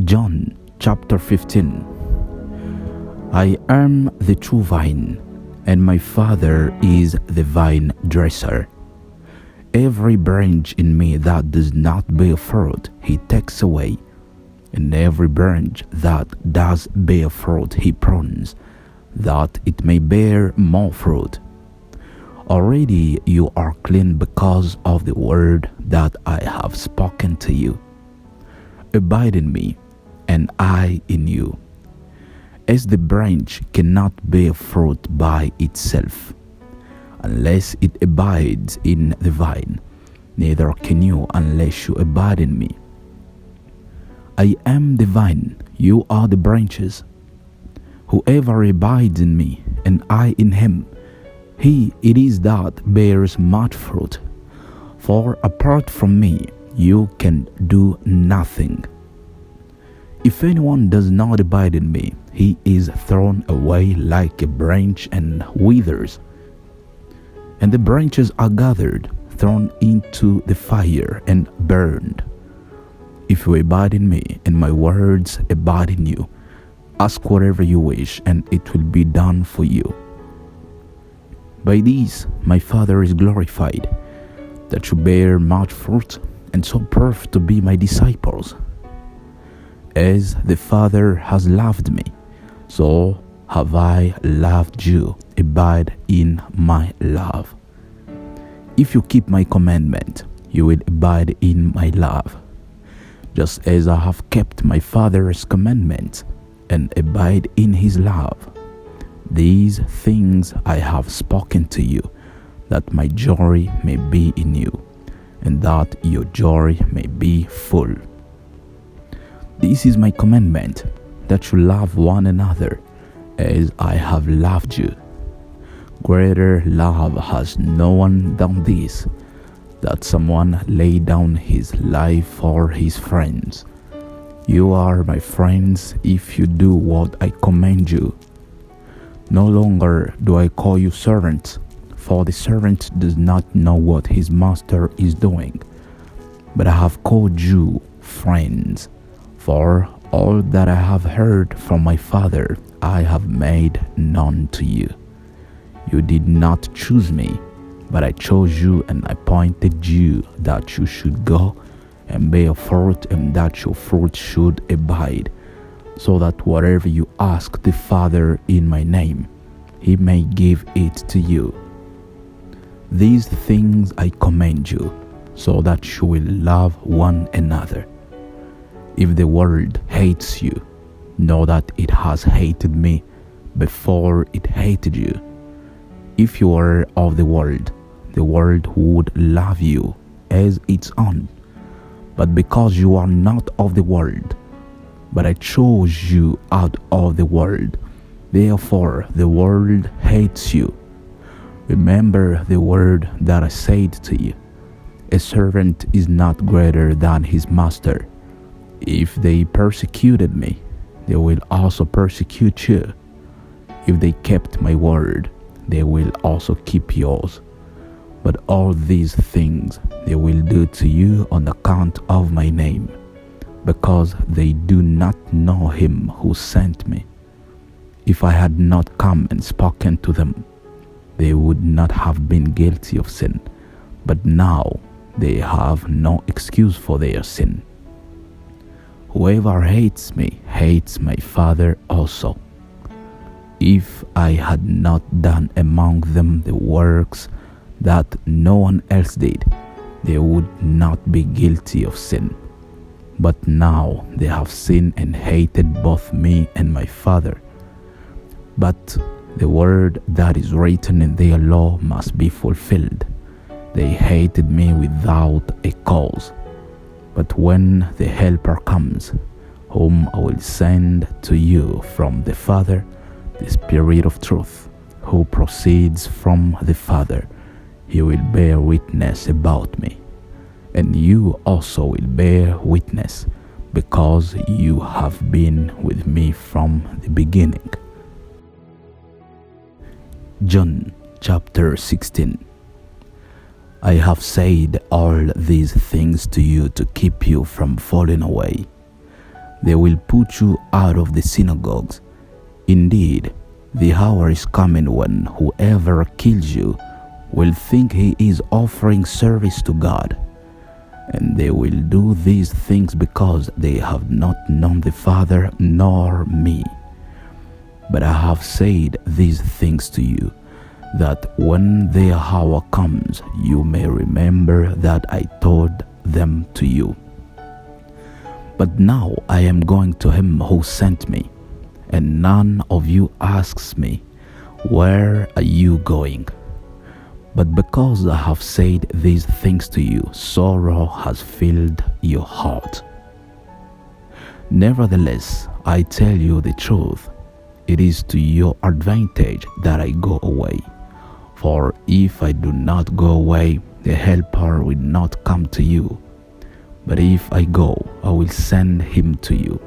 John chapter 15. I am the true vine, and my Father is the vine dresser. Every branch in me that does not bear fruit, he takes away, and every branch that does bear fruit, he prunes, that it may bear more fruit. Already you are clean because of the word that I have spoken to you. Abide in me, and I in you. As the branch cannot bear fruit by itself, unless it abides in the vine, neither can you unless you abide in me. I am the vine, you are the branches. Whoever abides in me, and I in him, he it is that bears much fruit. For apart from me, you can do nothing. If anyone does not abide in me, he is thrown away like a branch and withers. And the branches are gathered, thrown into the fire, and burned. If you abide in me, and my words abide in you, ask whatever you wish, and it will be done for you. By this my Father is glorified, that you bear much fruit, and so prove to be my disciples. As the Father has loved me, so have I loved you. Abide in my love. If you keep my commandment, you will abide in my love, just as I have kept my Father's commandments and abide in his love. These things I have spoken to you, that my joy may be in you, and that your joy may be full. This is my commandment, that you love one another as I have loved you. Greater love has no one than this, that someone lay down his life for his friends. You are my friends if you do what I command you. No longer do I call you servants, for the servant does not know what his master is doing. But I have called you friends, for all that I have heard from my Father I have made known to you. You did not choose me, but I chose you and appointed you that you should go and bear fruit, and that your fruit should abide, so that whatever you ask the Father in my name, he may give it to you. These things I command you, so that you will love one another. If the world hates you, know that it has hated me before it hated you. If you were of the world would love you as its own. But because you are not of the world, but I chose you out of the world, therefore the world hates you. Remember the word that I said to you. A servant is not greater than his master. If they persecuted me, they will also persecute you. If they kept my word, they will also keep yours. But all these things they will do to you on account of my name, because they do not know him who sent me. If I had not come and spoken to them, they would not have been guilty of sin, but now they have no excuse for their sin. Whoever hates me hates my Father also. If I had not done among them the works that no one else did, they would not be guilty of sin. But now they have sinned and hated both me and my Father. But the word that is written in their law must be fulfilled. They hated me without a cause. But when the Helper comes, whom I will send to you from the Father, the Spirit of truth, who proceeds from the Father, he will bear witness about me. And you also will bear witness, because you have been with me from the beginning. John chapter 16. I have said all these things to you to keep you from falling away. they will put you out of the synagogues. Indeed, the hour is coming when whoever kills you will think he is offering service to God. And they will do these things because they have not known the Father nor me. But I have said these things to you, that when the hour comes, you may remember that I told them to you. But now I am going to him who sent me, and none of you asks me, where are you going? But because I have said these things to you, sorrow has filled your heart. Nevertheless, I tell you the truth. It is to your advantage that I go away. For if I do not go away, the Helper will not come to you. But if I go, I will send him to you.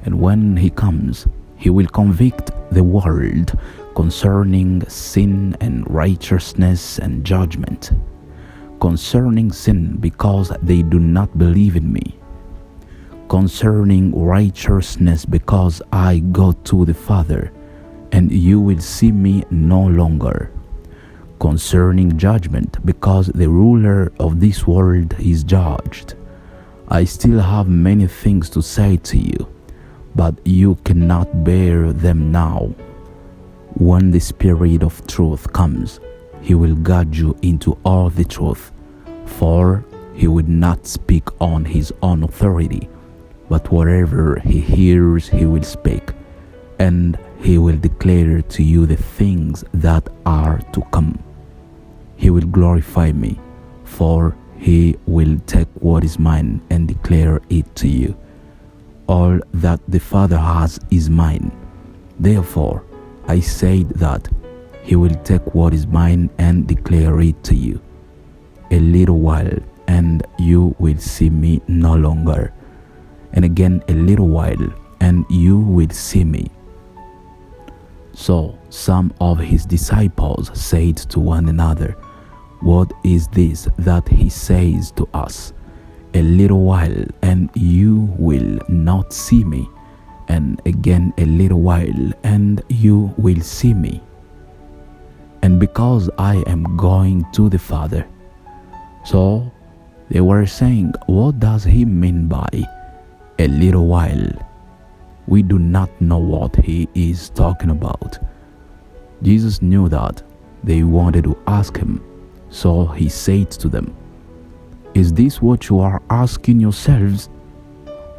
And when he comes, he will convict the world concerning sin and righteousness and judgment. Concerning sin, because they do not believe in me. Concerning righteousness, because I go to the Father, and you will see me no longer. Concerning judgment, because the ruler of this world is judged. I still have many things to say to you, but you cannot bear them now. When the Spirit of truth comes, he will guide you into all the truth, for he will not speak on his own authority, but whatever he hears he will speak, and he will declare to you the things that are to come. He will glorify me, for he will take what is mine and declare it to you. All that the Father has is mine. Therefore, I said that he will take what is mine and declare it to you. A little while, and you will see me no longer. And again a little while, and you will see me. So some of his disciples said to one another, what is this that he says to us? A little while, and you will not see me. And again a little while, and you will see me. And because I am going to the Father. So they were saying, what does he mean by a little while? We do not know what he is talking about. Jesus knew that they wanted to ask him, so he said to them, is this what you are asking yourselves?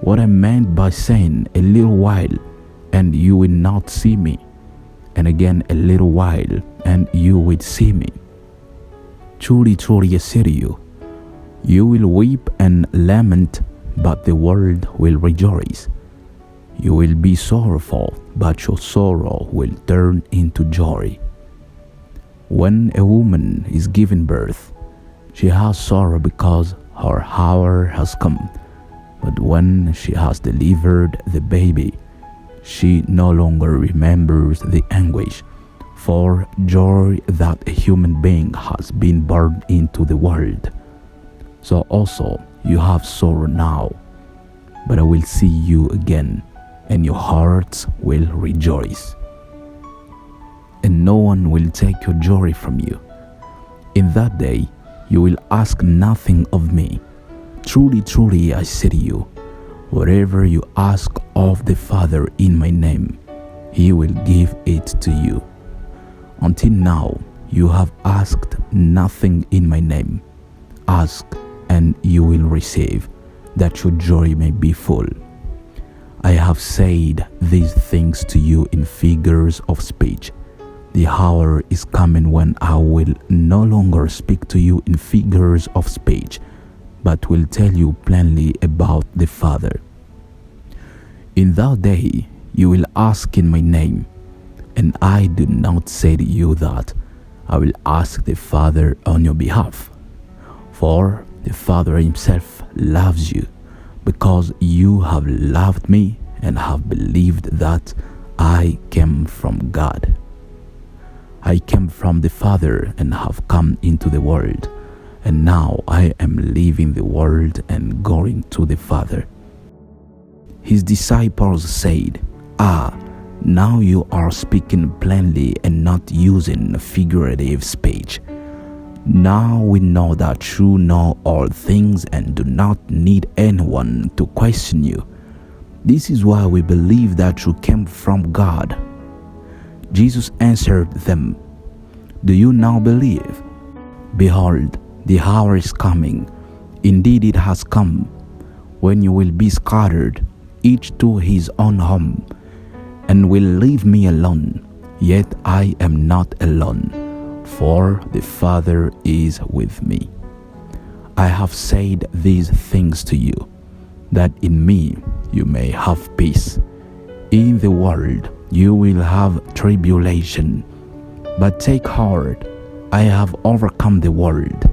What I meant by saying a little while, and you will not see me, and again a little while, and you will see me. Truly, truly, I say to you, you will weep and lament, but the world will rejoice. You will be sorrowful, but your sorrow will turn into joy. When a woman is giving birth, she has sorrow because her hour has come. But when she has delivered the baby, she no longer remembers the anguish for joy that a human being has been born into the world. So also you have sorrow now, but I will see you again, and your hearts will rejoice. And no one will take your joy from you. In that day you will ask nothing of me. Truly, truly, I say to you, whatever you ask of the Father in my name, he will give it to you. Until now, you have asked nothing in my name. Ask, and you will receive, that your joy may be full. I have said these things to you in figures of speech. The hour is coming when I will no longer speak to you in figures of speech, but will tell you plainly about the Father. In that day you will ask in my name, and I do not say to you that I will ask the Father on your behalf. For the Father himself loves you, because you have loved me and have believed that I came from God. I came from the Father and have come into the world, and now I am leaving the world and going to the Father. His disciples said, now you are speaking plainly and not using figurative speech. Now we know that you know all things and do not need anyone to question you. This is why we believe that you came from God." Jesus answered them, "Do you now believe? Behold, the hour is coming, indeed it has come, when you will be scattered, each to his own home, and will leave me alone. Yet I am not alone, for the Father is with me. I have said these things to you, that in me you may have peace. In the world you will have tribulation, but take heart, I have overcome the world."